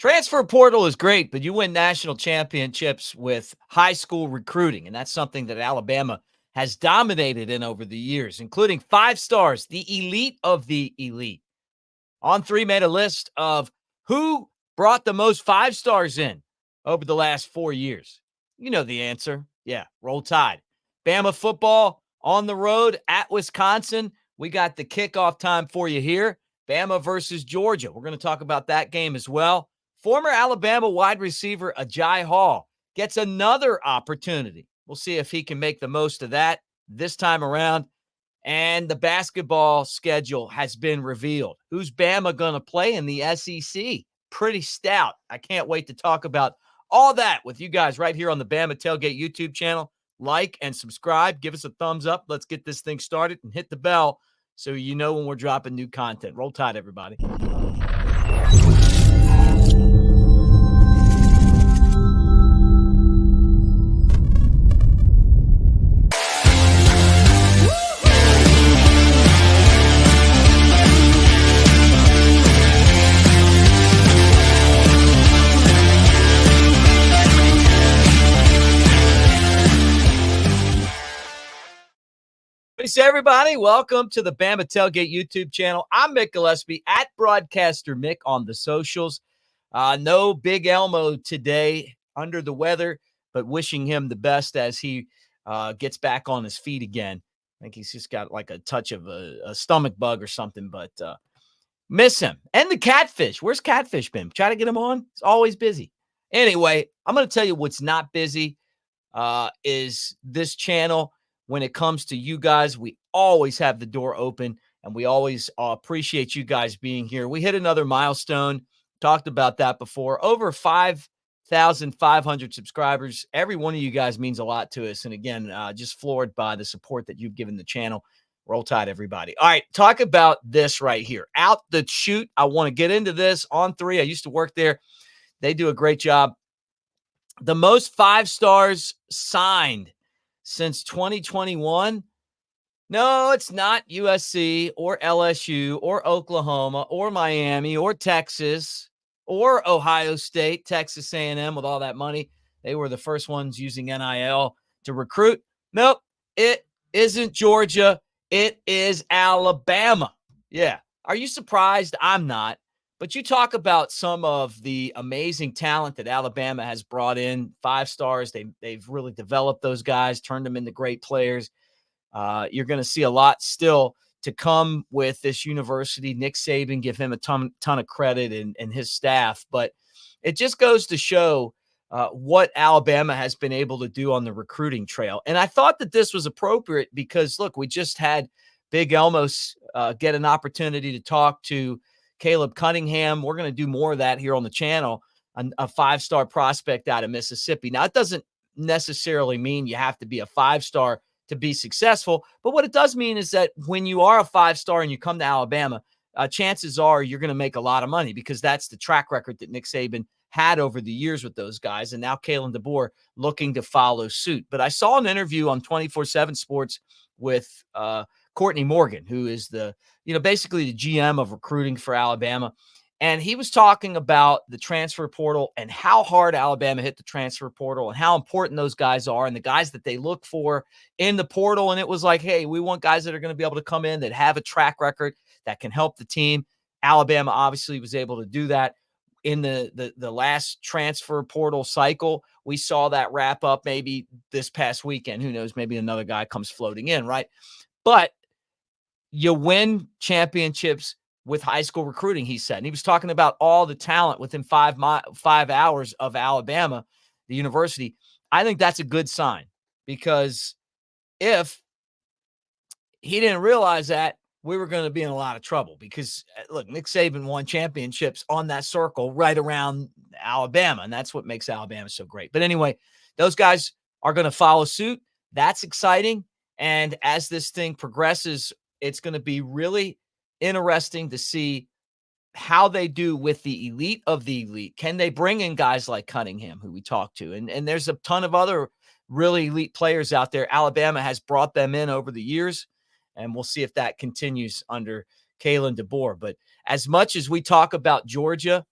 Transfer portal is great, but you win national championships with high school recruiting, and that's something that Alabama has dominated in over the years, including 5 stars, the elite of the elite. On3 made a list of who brought the most 5 stars in over the last 4 years. You know the answer. Yeah, roll tide. Bama football on the road at Wisconsin. We got the kickoff time for you here. Bama versus Georgia. We're going to talk about that game as well. Former Alabama wide receiver Aji Hall gets another opportunity. We'll see if he can make the most of that this time around. And the basketball schedule has been revealed. Who's Bama going to play in the SEC? Pretty stout. I can't wait to talk about all that with you guys right here on the Bama Tailgate YouTube channel. Like and subscribe. Give us a thumbs up. Let's get this thing started and hit the bell so you know when we're dropping new content. Roll Tide, everybody. Peace, everybody. Welcome to the Bama Tailgate YouTube channel. I'm Mick Gillispie at Broadcaster Mick on the socials. No Big Elmo today, under the weather, but wishing him the best as he gets back on his feet again. I think he's just got like a touch of a stomach bug or something, but miss him. And the Catfish. Where's Catfish been? Try to get him on. He's always busy. Anyway, I'm going to tell you what's not busy is this channel. When it comes to you guys, we always have the door open, and we always appreciate you guys being here. We hit another milestone, talked about that before, over 5,500 subscribers. Every one of you guys means a lot to us, and again, just floored by the support that you've given the channel. Roll Tide, everybody. All right, talk about this right here. Out the chute, I want to get into this. On3, I used to work there. They do a great job. The most 5 stars signed since 2021, no, it's not USC or LSU or Oklahoma or Miami or Texas or Ohio State, Texas A&M with all that money. They were the first ones using NIL to recruit. Nope, it isn't Georgia. It is Alabama. Yeah. Are you surprised? I'm not. But you talk about some of the amazing talent that Alabama has brought in, 5 stars. They've really developed those guys, turned them into great players. You're going to see a lot still to come with this university. Nick Saban, give him a ton of credit and his staff. But it just goes to show what Alabama has been able to do on the recruiting trail. And I thought that this was appropriate because, look, we just had Big Elmos get an opportunity to talk to Caleb Cunningham. We're going to do more of that here on the channel, a 5-star prospect out of Mississippi. Now, it doesn't necessarily mean you have to be a 5-star to be successful, but what it does mean is that when you are a 5-star and you come to Alabama, chances are you're going to make a lot of money because that's the track record that Nick Saban had over the years with those guys, and now Kalen DeBoer looking to follow suit. But I saw an interview on 24/7 Sports with Courtney Morgan, who is basically the GM of recruiting for Alabama. And he was talking about the transfer portal and how hard Alabama hit the transfer portal and how important those guys are and the guys that they look for in the portal. And it was like, hey, we want guys that are going to be able to come in that have a track record that can help the team. Alabama obviously was able to do that in the last transfer portal cycle. We saw that wrap up maybe this past weekend. Who knows? Maybe another guy comes floating in, right? But you win championships with high school recruiting, he said. And he was talking about all the talent within 5 hours of Alabama, the university. I think that's a good sign because if he didn't realize that, we were going to be in a lot of trouble because, look, Nick Saban won championships on that circle right around Alabama, and that's what makes Alabama so great. But anyway, those guys are going to follow suit. That's exciting. And as this thing progresses, it's going to be really interesting to see how they do with the elite of the elite. Can they bring in guys like Cunningham, who we talked to? And there's a ton of other really elite players out there. Alabama has brought them in over the years, and we'll see if that continues under Kalen DeBoer. But as much as we talk about Georgia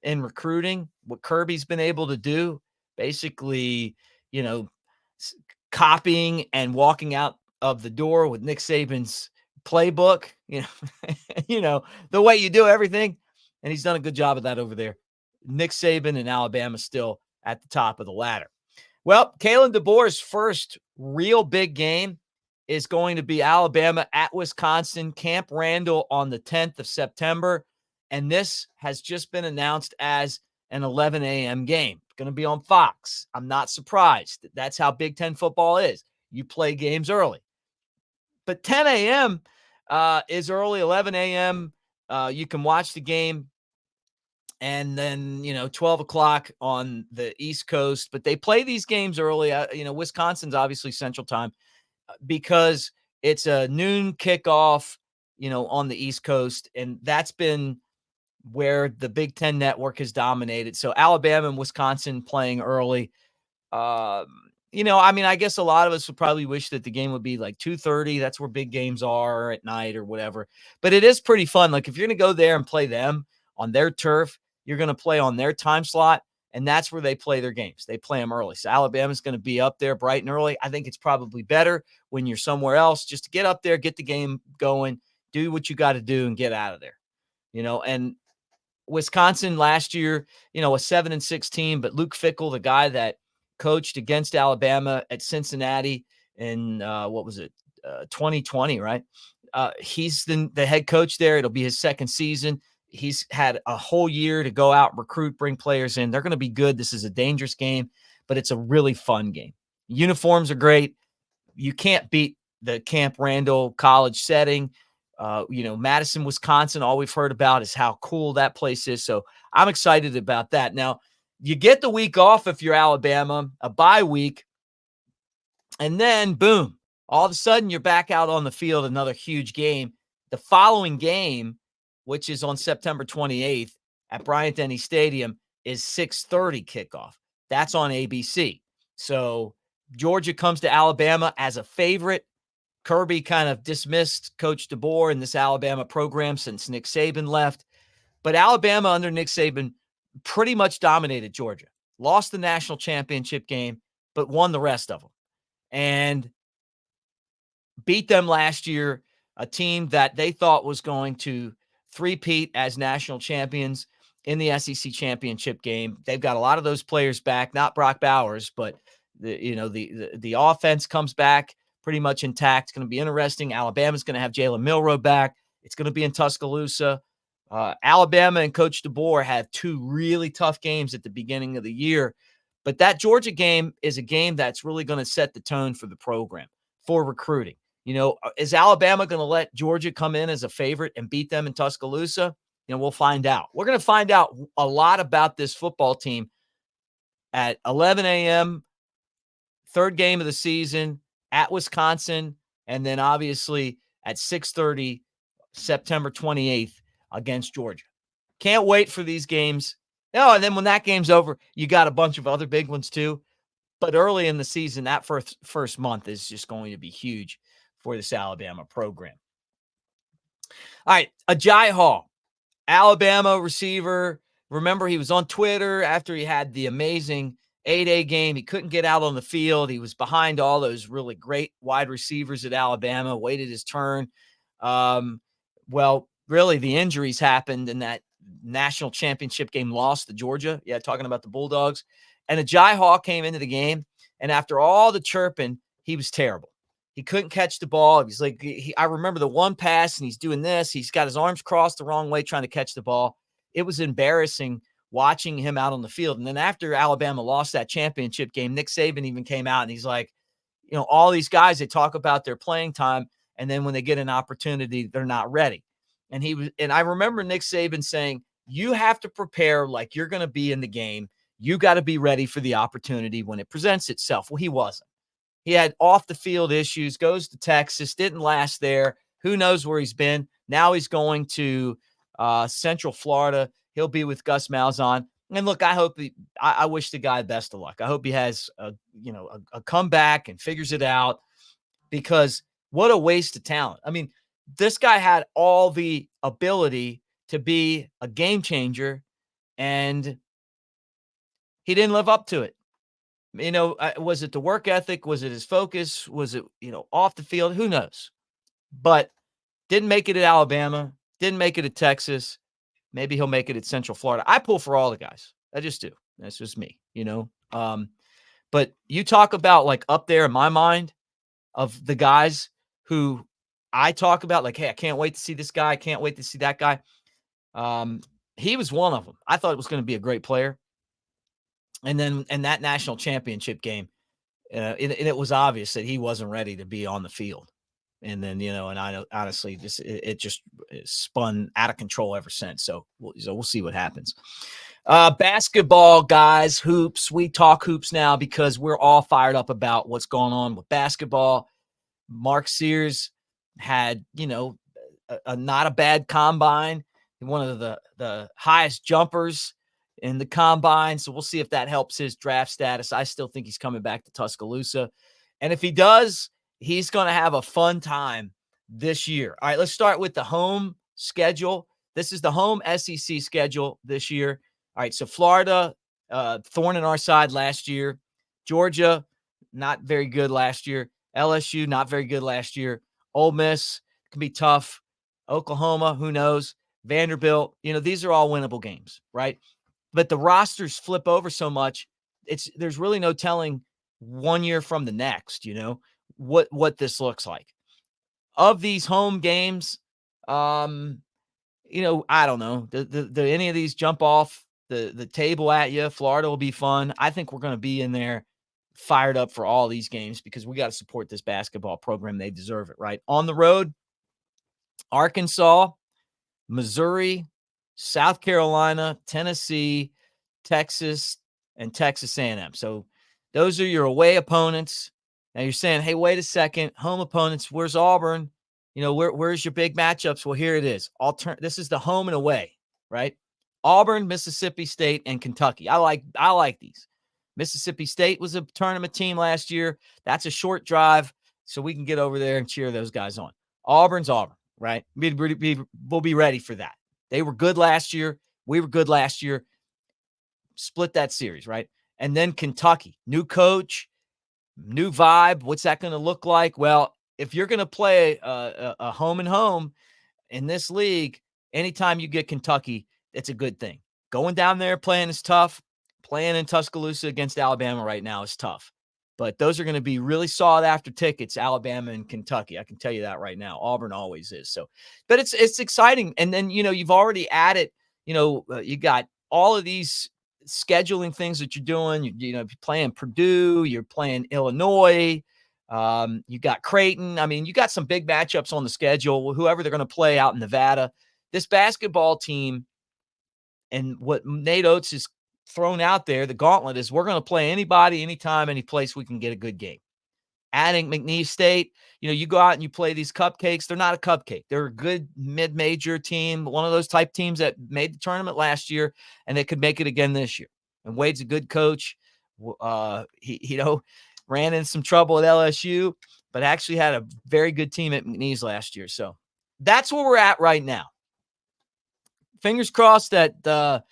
in recruiting, what Kirby's been able to do, basically, you know, copying and walking out of the door with Nick Saban's playbook, the way you do everything. And he's done a good job of that over there. Nick Saban and Alabama still at the top of the ladder. Well, Kalen DeBoer's first real big game is going to be Alabama at Wisconsin, Camp Randall on the 10th of September. And this has just been announced as an 11 a.m. game. It's going to be on Fox. I'm not surprised. That's how Big Ten football is. You play games early. But 10 a.m. Is early, 11 a.m. You can watch the game. And then, 12 o'clock on the East Coast. But they play these games early. Wisconsin's obviously Central Time because it's a noon kickoff, on the East Coast. And that's been where the Big Ten network has dominated. So Alabama and Wisconsin playing early. I guess a lot of us would probably wish that the game would be like 2:30. That's where big games are at night or whatever. But it is pretty fun. Like if you're going to go there and play them on their turf, you're going to play on their time slot, and that's where they play their games. They play them early. So Alabama's going to be up there bright and early. I think it's probably better when you're somewhere else just to get up there, get the game going, do what you got to do, and get out of there. And Wisconsin last year, a 7-6 team, but Luke Fickell, the guy that coached against Alabama at Cincinnati in 2020, right? He's the head coach there. It'll be his second season. He's had a whole year to go out, recruit, bring players in. They're going to be good. This is a dangerous game, but it's a really fun game. Uniforms are great. You can't beat the Camp Randall college setting. Madison, Wisconsin, all we've heard about is how cool that place is. So I'm excited about that. Now, you get the week off if you're Alabama, a bye week, and then boom, all of a sudden you're back out on the field, another huge game. The following game, which is on September 28th at Bryant-Denny Stadium, is 6:30 kickoff. That's on ABC. So Georgia comes to Alabama as a favorite. Kirby kind of dismissed Coach DeBoer in this Alabama program since Nick Saban left. But Alabama under Nick Saban pretty much dominated Georgia. Lost the national championship game, but won the rest of them. And beat them last year, a team that they thought was going to three-peat as national champions in the SEC championship game. They've got a lot of those players back, not Brock Bowers, but the offense comes back pretty much intact. It's going to be interesting. Alabama's going to have Jalen Milroe back. It's going to be in Tuscaloosa. Alabama and Coach DeBoer had two really tough games at the beginning of the year, but that Georgia game is a game that's really going to set the tone for the program, for recruiting. Is Alabama going to let Georgia come in as a favorite and beat them in Tuscaloosa? We'll find out. We're going to find out a lot about this football team at 11 a.m., third game of the season at Wisconsin, and then obviously at 6:30, September 28th against Georgia. Can't wait for these games. And then when that game's over, you got a bunch of other big ones too. But early in the season, that first month is just going to be huge for this Alabama program. All right, Aji Hall, Alabama receiver. Remember, he was on Twitter after he had the amazing 8A game. He couldn't get out on the field. He was behind all those really great wide receivers at Alabama, waited his turn. Really, the injuries happened in that national championship game loss to Georgia. Yeah, talking about the Bulldogs. And Aji Hall came into the game, and after all the chirping, he was terrible. He couldn't catch the ball. He was like, I remember the one pass, and he's doing this. He's got his arms crossed the wrong way trying to catch the ball. It was embarrassing watching him out on the field. And then after Alabama lost that championship game, Nick Saban even came out, and he's like, all these guys, they talk about their playing time, and then when they get an opportunity, they're not ready. And I remember Nick Saban saying, you have to prepare like you're going to be in the game. You got to be ready for the opportunity when it presents itself. Well, he wasn't. He had off the field issues, goes to Texas, didn't last there. Who knows where he's been? Now he's going to Central Florida. He'll be with Gus Malzahn. And look, I wish the guy best of luck. I hope he has a comeback and figures it out, because what a waste of talent. I mean, this guy had all the ability to be a game changer, and he didn't live up to it. Was it the work ethic? Was it his focus? Was it, off the field? Who knows? But didn't make it at Alabama, didn't make it at Texas. Maybe he'll make it at Central Florida. I pull for all the guys. I just do. That's just me. But you talk about like up there in my mind of the guys who I talk about, like, hey, I can't wait to see this guy. I can't wait to see that guy. He was one of them. I thought it was going to be a great player. And then in that national championship game, it was obvious that he wasn't ready to be on the field. And then, and I honestly, it just spun out of control ever since. So we'll see what happens. Basketball, guys, hoops. We talk hoops now because we're all fired up about what's going on with basketball. Mark Sears had, not a bad combine. One of the highest jumpers in the combine. So we'll see if that helps his draft status. I still think he's coming back to Tuscaloosa. And if he does, he's going to have a fun time this year. All right, let's start with the home schedule. This is the home SEC schedule this year. All right, so Florida, thorn in our side last year. Georgia, not very good last year. LSU, not very good last year. Ole Miss can be tough. Oklahoma, who knows? Vanderbilt, these are all winnable games, right? But the rosters flip over so much, there's really no telling 1 year from the next, what this looks like. Of these home games, I don't know. Do any of these jump off the table at you? Florida will be fun. I think we're going to be in there fired up for all these games because we got to support this basketball program. They deserve it, right? On the road, Arkansas, Missouri, South Carolina, Tennessee, Texas, and Texas A&M. So those are your away opponents. Now you're saying, hey, wait a second, home opponents, where's Auburn? Where's your big matchups? Well, here it is. This is the home and away, right? Auburn, Mississippi State, and Kentucky. I like these. Mississippi State was a tournament team last year. That's a short drive, so we can get over there and cheer those guys on. Auburn's Auburn, right? We'll be ready for that. They were good last year. We were good last year. Split that series, right? And then Kentucky, new coach, new vibe. What's that going to look like? Well, if you're going to play a home and home in this league, anytime you get Kentucky, it's a good thing. Going down there playing is tough. Playing in Tuscaloosa against Alabama right now is tough. But those are going to be really sought after tickets, Alabama and Kentucky. I can tell you that right now. Auburn always is. So, but it's exciting. And then, you've already added, you got all of these scheduling things that you're doing. You're playing Purdue, you're playing Illinois, you got Creighton. I mean, you got some big matchups on the schedule, whoever they're going to play out in Nevada. This basketball team and what Nate Oates is thrown out there, the gauntlet is we're going to play anybody, anytime, any place we can get a good game. Adding McNeese State, you go out and you play these cupcakes. They're not a cupcake. They're a good mid-major team, one of those type teams that made the tournament last year, and they could make it again this year. And Wade's a good coach. He ran in some trouble at LSU, but actually had a very good team at McNeese last year. So that's where we're at right now. Fingers crossed that the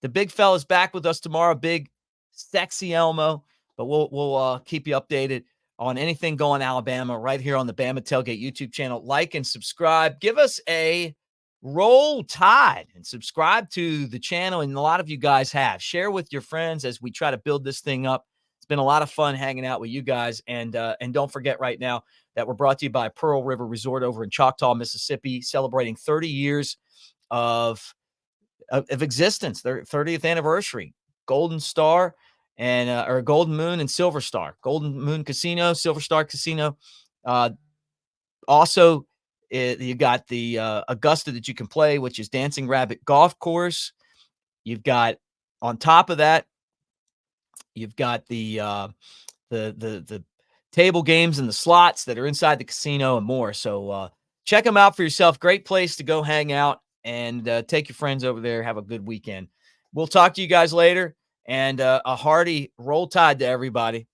big fella's back with us tomorrow. Big, sexy Elmo. But we'll keep you updated on anything going Alabama right here on the Bama Tailgate YouTube channel. Like and subscribe. Give us a roll tide and subscribe to the channel. And a lot of you guys have. Share with your friends as we try to build this thing up. It's been a lot of fun hanging out with you guys. And don't forget right now that we're brought to you by Pearl River Resort over in Choctaw, Mississippi, celebrating 30 years of existence, their 30th anniversary. Golden Star and or Golden Moon and Silver Star. Golden Moon Casino, Silver Star Casino. Also, you got the Augusta that you can play, which is Dancing Rabbit Golf Course. You've got, on top of that, you've got the table games and the slots that are inside the casino and more. So check them out for yourself. Great place to go hang out and take your friends over there. Have a good weekend. We'll talk to you guys later, and a hearty roll tide to everybody.